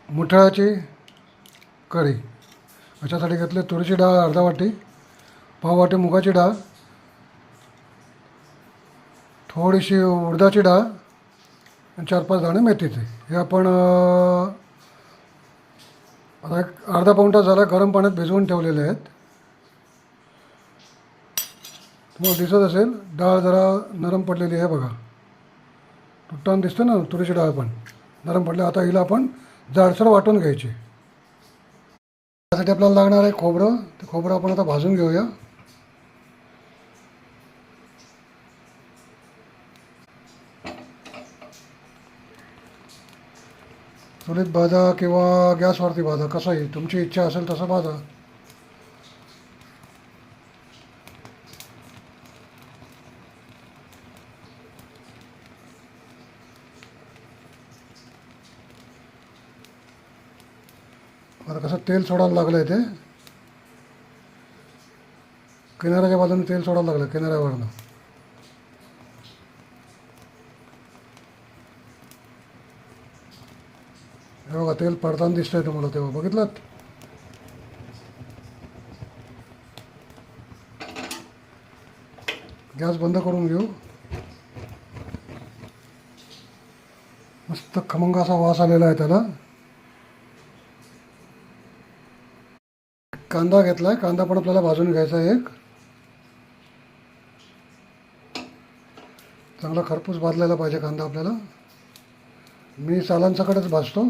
मुठाळाची कढी. याच्यासाठी घेतले तुरीची डाळ अर्धा वाटी, पाव वाटी मुगाची डाळ, थोडीशी उडदाची डाळ आणि 4-5 दाणे मेथीचे. हे आपण आता एक अर्धा पाऊण तास झाला गरम पाण्यात भिजवून ठेवलेले आहेत. तुम्हाला दिसत असेल डाळ जरा नरम पडलेली आहे बघा, तुटताना दिसते ना तुरीची डाळ पण नरम पडली. आता हिला आपण जाडसर वाटून घ्यायची. त्यासाठी आपल्याला लागणार आहे खोबरं. ते खोबरं आपण आता भाजून घेऊया. चुलीत भाजा किंवा गॅसवरती भाजा, कसंही तुमची इच्छा असेल तसं भाजा. आता कसं तेल सोडायला लागलं आहे, ते किनाऱ्याच्या बाजूने तेल सोडायला लागलं किनाऱ्यावरनं. हे बघा तेल पडताना दिसतंय तुम्हाला, तेव्हा बघितलात. गॅस बंद करून घेऊ. मस्त खमंग असा वास आलेला आहे त्याला. कांदा घेतला आहे, कांदा पण आपल्याला भाजून घ्यायचा आहे. एक चांगला खरपूस भाजलेला पाहिजे कांदा आपल्याला. मी सालांसकटच भाजतो,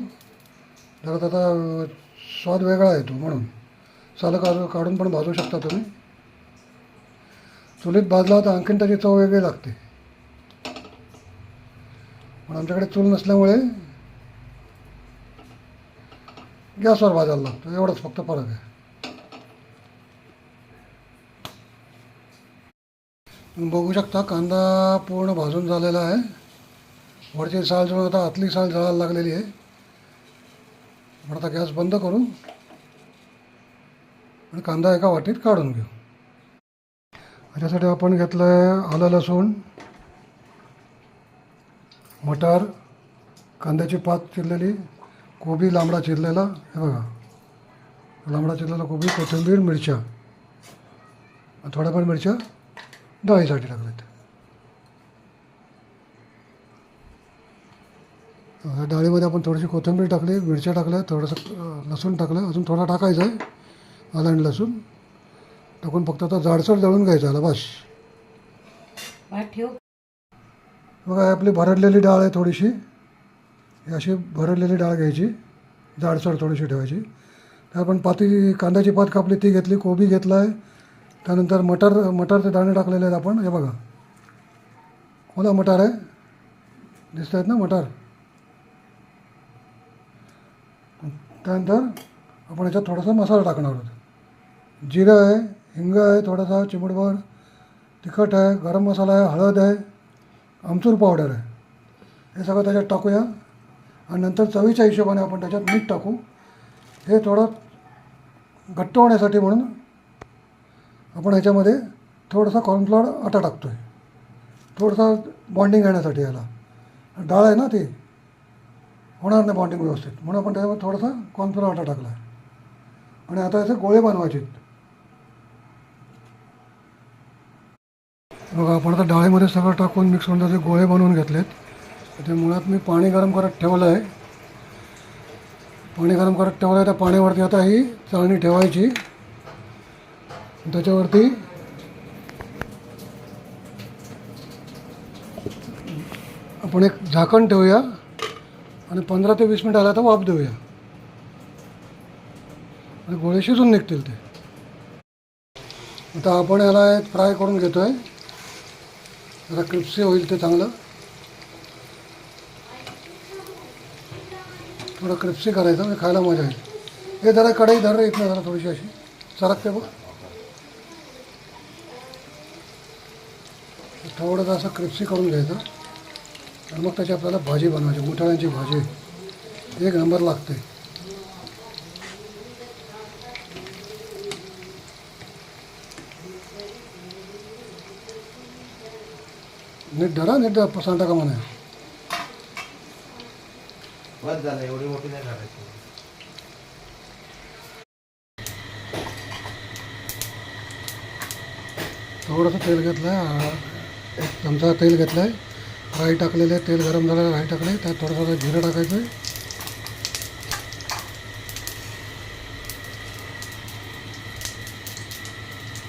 जरा त्याचा स्वाद वेगळा येतो म्हणून. सालं काढून पण भाजू शकता तुम्ही. चुलीत भाजला तर आणखीन त्याची चव वेगळी लागते, पण आमच्याकडे चूल नसल्यामुळे गॅसवर भाजायला लागतो, एवढंच फक्त फरक आहे. बघू शकता कांदा पूर्ण भाजून झालेला आहे. वरची साल जळून आता आतली साल जळायला लागलेली आहे. आपण आता गॅस बंद करू आणि कांदा एका वाटीत काढून घेऊ. याच्यासाठी आपण घेतलं आहे आलं लसूण, मटार, कांद्याची पात चिरलेली, कोबी लांबडा चिरलेला, हे बघा लांबडा चिरलेला कोबी, कोथिंबीर, मिरच्या, थोड्याफार मिरच्या डाळीसाठी टाकल्यात. डाळीमध्ये आपण थोडीशी कोथिंबीर टाकली, मिरच्या टाकल्या, थोडंसं लसूण टाकलं, अजून थोडा टाकायचा आहे आलं आणि लसूण टाकून फक्त आता जाडसर दळून घ्यायचं आला बस. बघा आपली भरडलेली डाळ आहे थोडीशी, ही अशी भरडलेली डाळ घ्यायची, जाडसर थोडीशी ठेवायची. तर आपण कांद्याची पात कापली ती घेतली, कोबी घेतला आहे, त्यानंतर मटारचे दाणे टाकलेले आहेत आपण. हे बघा ओला मटार आहे, दिसत आहेत ना मटार. त्यानंतर आपण याच्यात थोडासा मसाला टाकणार आहोत. जिरं आहे, हिंग आहे, थोडासा चिमूटभर तिखट आहे, गरम मसाला आहे, हळद आहे, आमचूर पावडर आहे. हे सगळं त्याच्यात टाकूया आणि नंतर चवीच्या हिशोबाने आपण त्याच्यात मीठ टाकू. हे थोडं घट्ट होण्यासाठी म्हणून आपण ह्याच्यामध्ये थोडासा कॉर्नफ्लॉवर आटा टाकतो आहे, थोडंसं बॉन्डिंग येण्यासाठी. याला डाळ आहे ना ती होणार नाही बॉन्डिंग व्यवस्थित, म्हणून आपण त्याच्यामध्ये थोडासा कॉर्नफ्लॉवर आटा टाकला आहे. आणि आता याचे गोळे बनवायचे. बघा आपण आता डाळीमध्ये सगळं टाकून मिक्स करून त्याचे गोळे बनवून घेतलेत. ते मुळात मी पाणी गरम करत ठेवलं आहे. पाणी गरम करत ठेवलं आहे, त्या पाण्यावरती आता ही चाळणी ठेवायची. त्याच्यावरती आपण एक झाकण ठेवूया आणि 15 ते 20 मिनिट आता वाफ देऊया आणि गोळे शिजून निघतील ते. आता आपण याला फ्राय करून घेतो आहे, जरा क्रिस्पी होईल ते चांगलं. थोडं क्रिस्पी करायचं म्हणजे खायला मजा येईल. हे जरा कढई धर रे इथनं, जरा थोडीशी अशी सरकते बघ. थोडंसं असं क्रिस्पी करून घ्यायचं आणि मग त्याची आपल्याला भाजी बनवायची. मुठाळ्यांची भाजी एक नंबर लागते. नीट धरा, नीट सांडा का म्हणा. बस झालं, एवढी मोठी नाही करायची. थोडंसं तेल घेतलं आहे, एक चमचा तेल घेतलं आहे, राई टाकलेलं आहे, तेल गरम झालं, राई टाकले, त्यात थोडंसं जिरं टाकायचं आहे.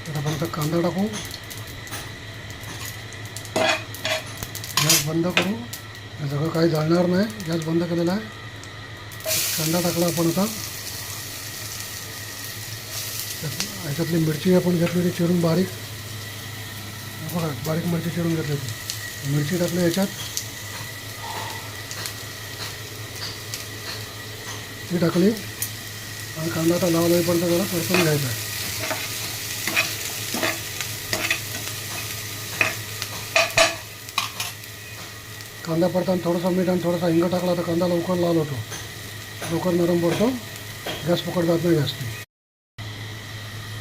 त्याच्यानंतर कांदा टाकू, गॅस बंद करू, हे सगळं काही जाळणार नाही, गॅस बंद केलेला आहे. कांदा टाकला आपण आता, ह्याच्यातली मिरची आपण घेतलेली चिरून बारीक, बघा बारीक मिरची चिरून घेतली होती, मिरची टाकली ह्याच्यात, ती टाकली आणि कांदा आता लाल होईपर्यंत जरा परतून घ्यायचा आहे. कांदा परताना थोडंसं मीठ आणि थोडासा हिंग टाकला तर कांदा लवकर लाल होतो, लवकर नरम पडतो, गॅस पकड जात नाही जास्त.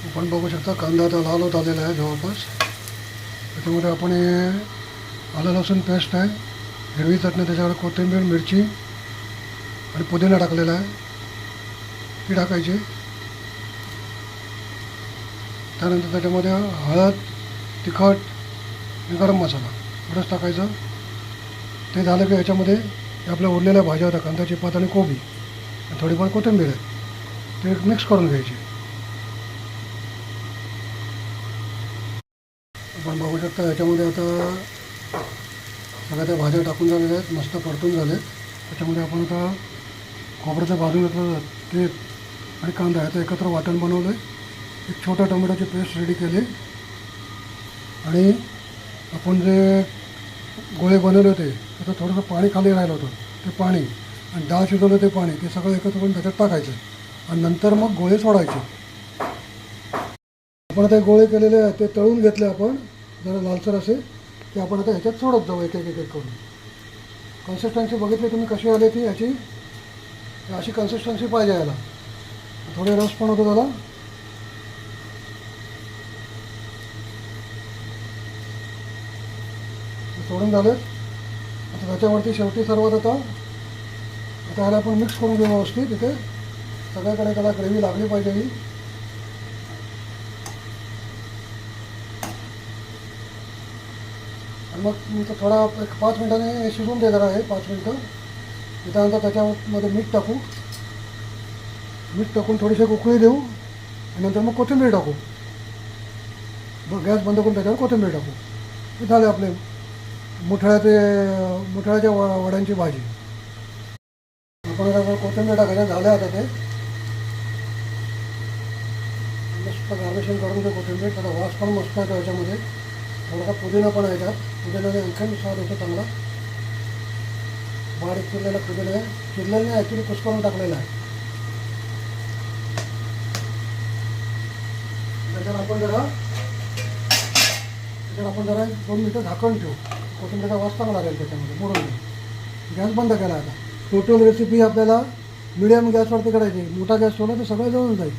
आपण बघू शकता कांदा आता लाल होत आलेला आहे जवळपास. त्याच्यामध्ये आपण हे आलं लसूण पेस्ट आहे, हिरवी चटणी, त्याच्यावर कोथिंबीर, मिरची आणि पुदिना टाकलेला आहे, ती टाकायची. त्यानंतर त्याच्यामध्ये हळद, तिखट आणि गरम मसाला एवढंच टाकायचं. ते झालं की ह्याच्यामध्ये आपल्या उरलेल्या भाज्या होत्या, कांद्याची पात आणि कोबी आणि थोडीफार कोथिंबीर आहे, ते मिक्स करून घ्यायची. आपण बघू शकता ह्याच्यामध्ये आता सगळ्या त्या भाज्या टाकून झालेल्या आहेत, मस्त परतून झाले. त्याच्यामध्ये आपण आता खोबऱ्याचं भाजून घेतलं ते आणि कांदा ह्याचं एकत्र वाटण बनवलं आहे. एक छोटा टोमॅटोची पेस्ट रेडी केली आणि आपण जे गोळे बनवले होते त्याचं थोडंसं पाणी खाली राहिलं होतं, ते पाणी आणि डाळ शिजवलं ते पाणी, ते सगळं एकत्र करून त्याच्यात टाकायचं आणि नंतर मग गोळे सोडायचे. आपण आता गोळे केलेले आहेत ते तळून घेतले आपण, जरा लालसर असे, ते आपण आता ह्याच्यात सोडत जाऊ एक एक एक एक करून. कन्सिस्टन्सी बघितली तुम्ही कशी आली ती ह्याची, अशी कन्सिस्टन्सी पाहिजे याला, थोडे रस पण होतो त्याला. सोडून झाले. आता त्याच्यावरती शेवटी सर्वात आता ह्याला आपण मिक्स करून घेऊ व्यवस्थित. इथे सगळ्याकडे त्याला ग्रेव्ही लागली पाहिजे ही. आणि मग नंतर थोडा एक 5 मिनिटांनी शिजवून दे जरा, हे 5 मिनटं. त्याच्यानंतर त्याच्यामध्ये मीठ टाकू, मीठ टाकून थोडीशी उकळी देऊ आणि नंतर मग कोथिंबीर टाकू. गॅस बंद करून त्याच्यावर कोथिंबीर टाकू. हे झाले आपले मुठळ्याच्या वड्यांची भाजी. आपण आता कोथिंबीर टाकायचं झालं आता ते मस्त गार्निशिंग करून ते कोथिंबीर, त्याचा वास पण मस्त येतो याच्यामध्ये. थोडासा पुदिना पण आहे त्यात, पुदिनाने आणखीन स्वाद येतो चांगला. बारीक चिरलेला पुदिना आहे, चिरलेला नाही ॲक्च्युली कुस्करून टाकलेला आहे. त्याच्यावर आपण जरा 2 मिनिटं झाकण ठेवू, कोथिंबीरचा वास चांगला लागेल त्याच्यामध्ये, मोडून घेऊ. गॅस बंद केला आता. टोटल रेसिपी आपल्याला मिडियम गॅसवरती करायची, मोठा गॅस ठेवला तर सगळं जळून जाईल.